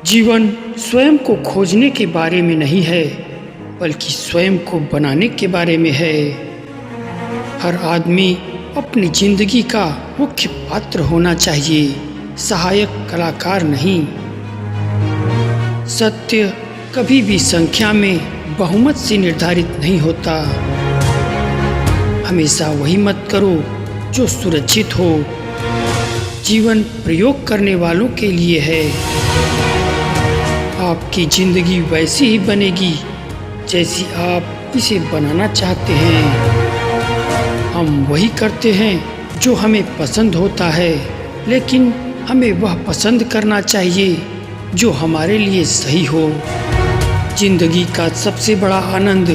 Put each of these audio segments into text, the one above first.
जीवन स्वयं को खोजने के बारे में नहीं है, बल्कि स्वयं को बनाने के बारे में है। हर आदमी अपनी जिंदगी का मुख्य पात्र होना चाहिए, सहायक कलाकार नहीं। सत्य कभी भी संख्या में बहुमत से निर्धारित नहीं होता। हमेशा वही मत करो जो सुरक्षित हो। जीवन प्रयोग करने वालों के लिए है। आपकी जिंदगी वैसी ही बनेगी जैसी आप इसे बनाना चाहते हैं। हम वही करते हैं जो हमें पसंद होता है, लेकिन हमें वह पसंद करना चाहिए जो हमारे लिए सही हो। जिंदगी का सबसे बड़ा आनंद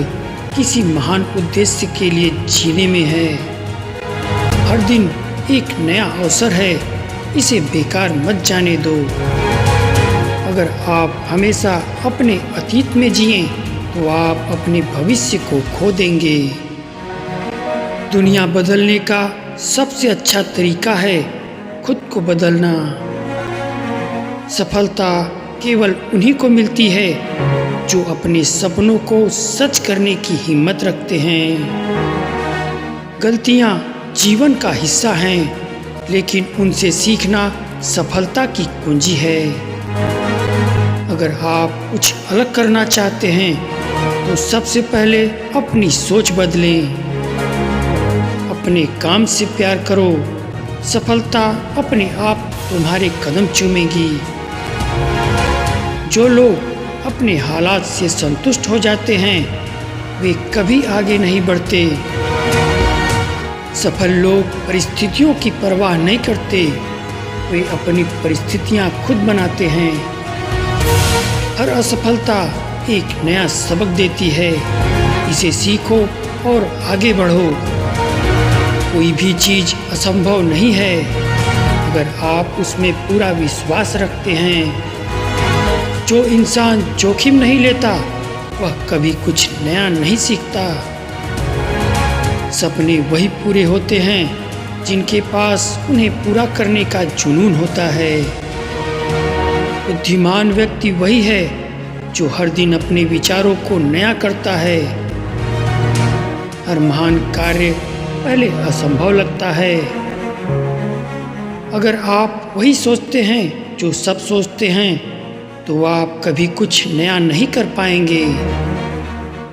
किसी महान उद्देश्य के लिए जीने में है। हर दिन एक नया अवसर है, इसे बेकार मत जाने दो। अगर आप हमेशा अपने अतीत में जिएं, तो आप अपने भविष्य को खो देंगे। दुनिया बदलने का सबसे अच्छा तरीका है खुद को बदलना। सफलता केवल उन्हीं को मिलती है जो अपने सपनों को सच करने की हिम्मत रखते हैं। गलतियां जीवन का हिस्सा हैं, लेकिन उनसे सीखना सफलता की कुंजी है। अगर आप कुछ अलग करना चाहते हैं, तो सबसे पहले अपनी सोच बदलें। अपने काम से प्यार करो। सफलता अपने आप तुम्हारे कदम चूमेगी। जो लोग अपने हालात से संतुष्ट हो जाते हैं, वे कभी आगे नहीं बढ़ते। सफल लोग परिस्थितियों की परवाह नहीं करते, वे अपनी परिस्थितियां खुद बनाते हैं। हर असफलता एक नया सबक देती है, इसे सीखो और आगे बढ़ो। कोई भी चीज़ असंभव नहीं है, अगर आप उसमें पूरा विश्वास रखते हैं। जो इंसान जोखिम नहीं लेता, वह कभी कुछ नया नहीं सीखता। सपने वही पूरे होते हैं जिनके पास उन्हें पूरा करने का जुनून होता है। बुद्धिमान व्यक्ति वही है जो हर दिन अपने विचारों को नया करता है। हर महान कार्य पहले असंभव लगता है। अगर आप वही सोचते हैं जो सब सोचते हैं, तो आप कभी कुछ नया नहीं कर पाएंगे।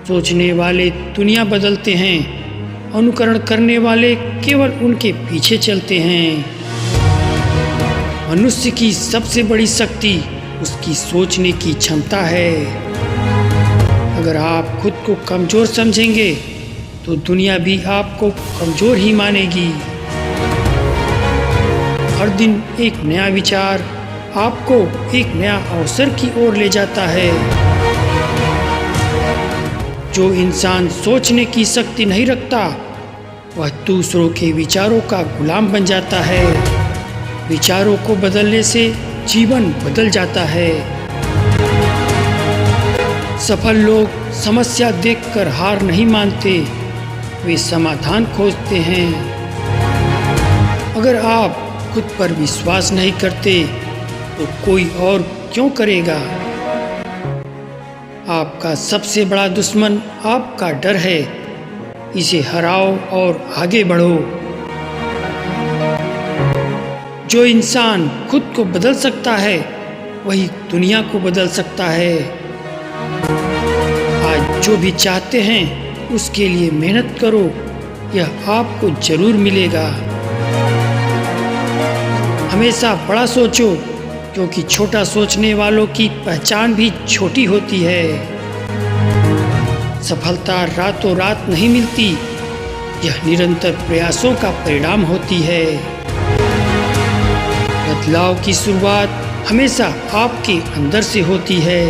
सोचने वाले दुनिया बदलते हैं, अनुकरण करने वाले केवल उनके पीछे चलते हैं। मनुष्य की सबसे बड़ी शक्ति उसकी सोचने की क्षमता है। अगर आप खुद को कमज़ोर समझेंगे, तो दुनिया भी आपको कमज़ोर ही मानेगी। हर दिन एक नया विचार आपको एक नया अवसर की ओर ले जाता है। जो इंसान सोचने की शक्ति नहीं रखता, वह दूसरों के विचारों का गुलाम बन जाता है। विचारों को बदलने से जीवन बदल जाता है। सफल लोग समस्या देखकर हार नहीं मानते, वे समाधान खोजते हैं। अगर आप खुद पर विश्वास नहीं करते, तो कोई और क्यों करेगा? आपका सबसे बड़ा दुश्मन आपका डर है। इसे हराओ और आगे बढ़ो। जो इंसान खुद को बदल सकता है, वही दुनिया को बदल सकता है। आज जो भी चाहते हैं, उसके लिए मेहनत करो, यह आपको जरूर मिलेगा। हमेशा बड़ा सोचो, क्योंकि छोटा सोचने वालों की पहचान भी छोटी होती है। सफलता रातों रात नहीं मिलती, यह निरंतर प्रयासों का परिणाम होती है। बदलाव की शुरुआत हमेशा आपके अंदर से होती है।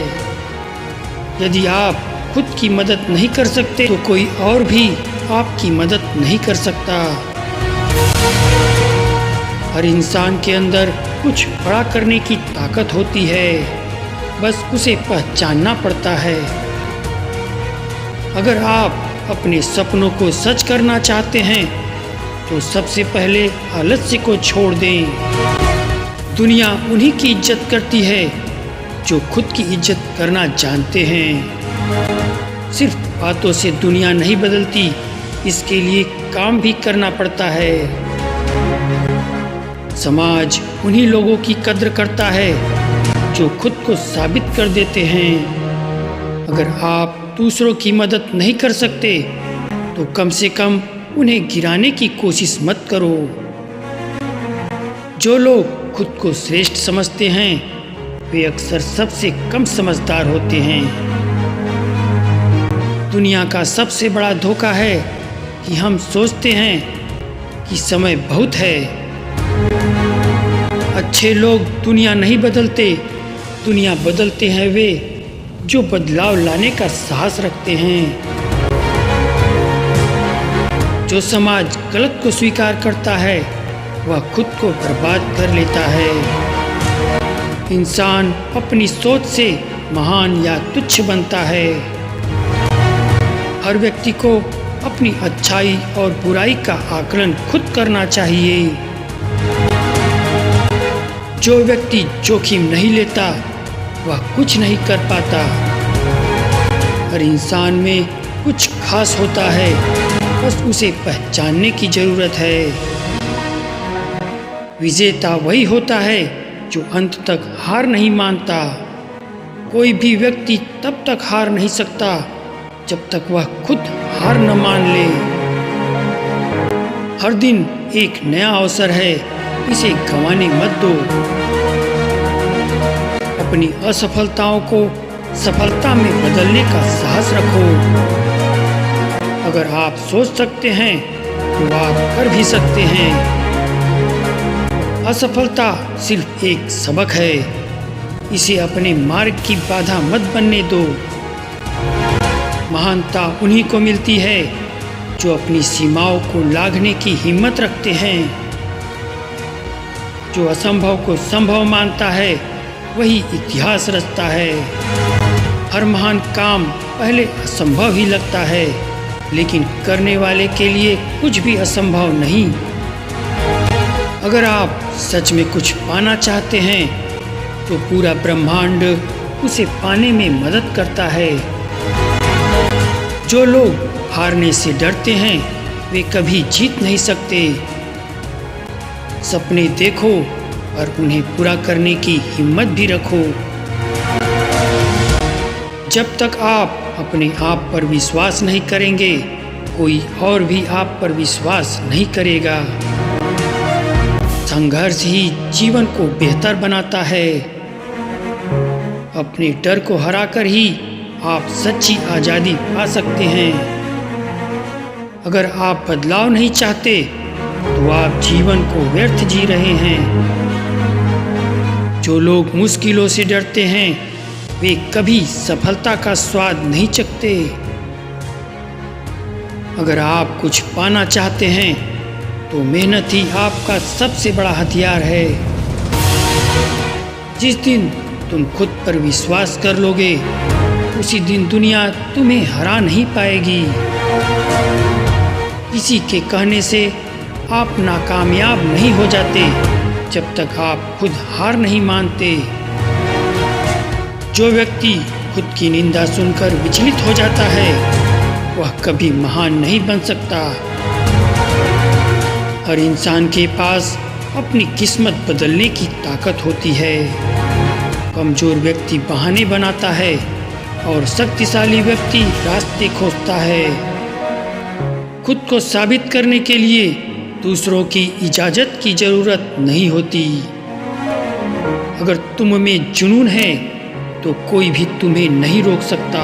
यदि आप खुद की मदद नहीं कर सकते, तो कोई और भी आपकी मदद नहीं कर सकता। हर इंसान के अंदर कुछ बड़ा करने की ताकत होती है, बस उसे पहचानना पड़ता है। अगर आप अपने सपनों को सच करना चाहते हैं, तो सबसे पहले आलस्य को छोड़ दें। दुनिया उन्हीं की इज्जत करती है जो खुद की इज्जत करना जानते हैं। सिर्फ बातों से दुनिया नहीं बदलती, इसके लिए काम भी करना पड़ता है। समाज उन्हीं लोगों की कद्र करता है जो खुद को साबित कर देते हैं। अगर आप दूसरों की मदद नहीं कर सकते तो कम से कम उन्हें गिराने की कोशिश मत करो। जो लोग खुद को श्रेष्ठ समझते हैं वे अक्सर सबसे कम समझदार होते हैं। दुनिया का सबसे बड़ा धोखा है कि हम सोचते हैं कि समय बहुत है। अच्छे लोग दुनिया नहीं बदलते, दुनिया बदलते हैं वे जो बदलाव लाने का साहस रखते हैं। जो समाज गलत को स्वीकार करता है वह खुद को बर्बाद कर लेता है। इंसान अपनी सोच से महान या तुच्छ बनता है। हर व्यक्ति को अपनी अच्छाई और बुराई का आकलन खुद करना चाहिए। जो व्यक्ति जोखिम नहीं लेता वह कुछ नहीं कर पाता। हर इंसान में कुछ खास होता है, बस उसे पहचानने की जरूरत है। विजेता वही होता है जो अंत तक हार नहीं मानता। कोई भी व्यक्ति तब तक हार नहीं सकता जब तक वह खुद हार न मान ले। हर दिन एक नया अवसर है, इसे गंवाने मत दो। अपनी असफलताओं को सफलता में बदलने का साहस रखो। अगर आप सोच सकते हैं तो आप कर भी सकते हैं। असफलता सिर्फ एक सबक है, इसे अपने मार्ग की बाधा मत बनने दो। महानता उन्हीं को मिलती है जो अपनी सीमाओं को लांघने की हिम्मत रखते हैं। जो असंभव को संभव मानता है वही इतिहास रचता है। हर महान काम पहले असंभव ही लगता है, लेकिन करने वाले के लिए कुछ भी असंभव नहीं। अगर आप सच में कुछ पाना चाहते हैं तो पूरा ब्रह्मांड उसे पाने में मदद करता है। जो लोग हारने से डरते हैं वे कभी जीत नहीं सकते। सपने देखो और उन्हें पूरा करने की हिम्मत भी रखो। जब तक आप अपने आप पर विश्वास नहीं करेंगे, कोई और भी आप पर विश्वास नहीं करेगा। संघर्ष ही जीवन को बेहतर बनाता है। अपने डर को हराकर ही आप सच्ची आज़ादी पा सकते हैं। अगर आप बदलाव नहीं चाहते तो आप जीवन को व्यर्थ जी रहे हैं। जो लोग मुश्किलों से डरते हैं वे कभी सफलता का स्वाद नहीं चखते। अगर आप कुछ पाना चाहते हैं तो मेहनत ही आपका सबसे बड़ा हथियार है। जिस दिन तुम खुद पर विश्वास कर लोगे उसी दिन दुनिया तुम्हें हरा नहीं पाएगी। किसी के कहने से आप नाकामयाब नहीं हो जाते जब तक आप खुद हार नहीं मानते। जो व्यक्ति खुद की निंदा सुनकर विचलित हो जाता है वह कभी महान नहीं बन सकता। हर इंसान के पास अपनी किस्मत बदलने की ताकत होती है। कमजोर व्यक्ति बहाने बनाता है और शक्तिशाली व्यक्ति रास्ते खोजता है। खुद को साबित करने के लिए दूसरों की इजाज़त की ज़रूरत नहीं होती। अगर तुम में जुनून है तो कोई भी तुम्हें नहीं रोक सकता।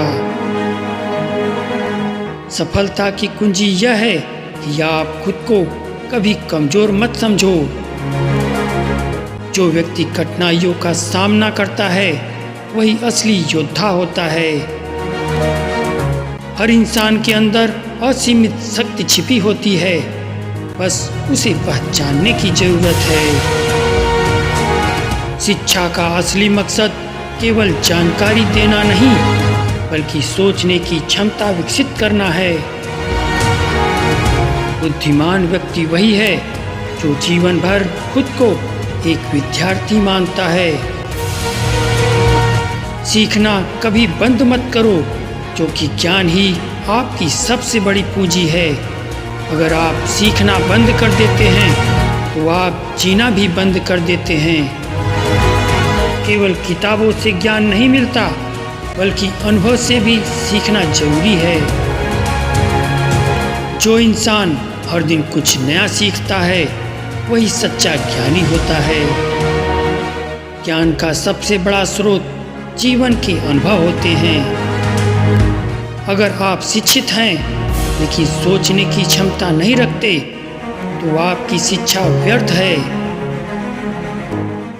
सफलता की कुंजी यह है कि आप खुद को कभी कमज़ोर मत समझो। जो व्यक्ति कठिनाइयों का सामना करता है वही असली योद्धा होता है। हर इंसान के अंदर असीमित शक्ति छिपी होती है, बस उसे पहचानने की जरूरत है। शिक्षा का असली मकसद केवल जानकारी देना नहीं बल्कि सोचने की क्षमता विकसित करना है। बुद्धिमान व्यक्ति वही है जो जीवन भर खुद को एक विद्यार्थी मानता है। सीखना कभी बंद मत करो, क्योंकि ज्ञान ही आपकी सबसे बड़ी पूंजी है। अगर आप सीखना बंद कर देते हैं तो आप जीना भी बंद कर देते हैं। केवल किताबों से ज्ञान नहीं मिलता, बल्कि अनुभव से भी सीखना जरूरी है। जो इंसान हर दिन कुछ नया सीखता है वही सच्चा ज्ञानी होता है। ज्ञान का सबसे बड़ा स्रोत जीवन के अनुभव होते हैं। अगर आप शिक्षित हैं लेकिन सोचने की क्षमता नहीं रखते तो आपकी शिक्षा व्यर्थ है।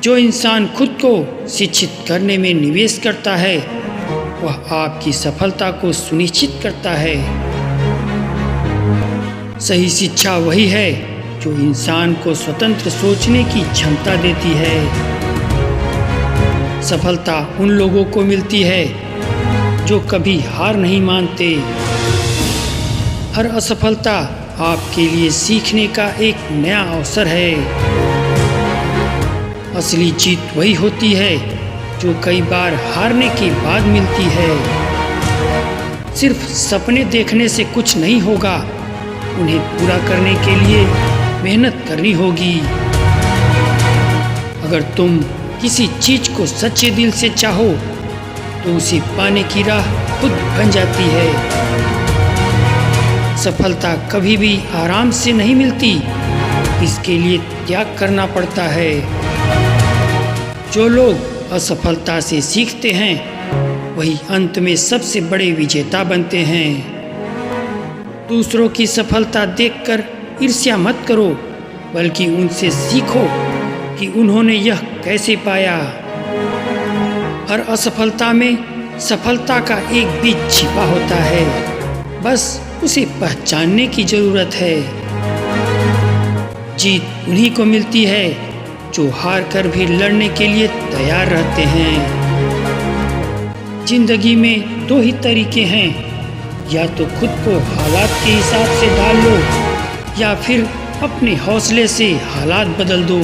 जो इंसान खुद को शिक्षित करने में निवेश करता है वह आपकी सफलता को सुनिश्चित करता है। सही शिक्षा वही है जो इंसान को स्वतंत्र सोचने की क्षमता देती है। सफलता उन लोगों को मिलती है जो कभी हार नहीं मानते। हर असफलता आपके लिए सीखने का एक नया अवसर है। असली जीत वही होती है जो कई बार हारने के बाद मिलती है। सिर्फ सपने देखने से कुछ नहीं होगा, उन्हें पूरा करने के लिए मेहनत करनी होगी। अगर तुम किसी चीज को सच्चे दिल से चाहो तो उसे पाने की राह खुद बन जाती है। सफलता कभी भी आराम से नहीं मिलती, इसके लिए त्याग करना पड़ता है। जो लोग असफलता से सीखते हैं वही अंत में सबसे बड़े विजेता बनते हैं। दूसरों की सफलता देखकर ईर्ष्या मत करो, बल्कि उनसे सीखो कि उन्होंने यह कैसे पाया। हर असफलता में सफलता का एक बीज छिपा होता है, बस उसे पहचानने की जरूरत है। जीत उन्हीं को मिलती है जो हार कर भी लड़ने के लिए तैयार रहते हैं। जिंदगी में दो ही तरीके हैं, या तो खुद को हालात के हिसाब से ढाल लो या फिर अपने हौसले से हालात बदल दो।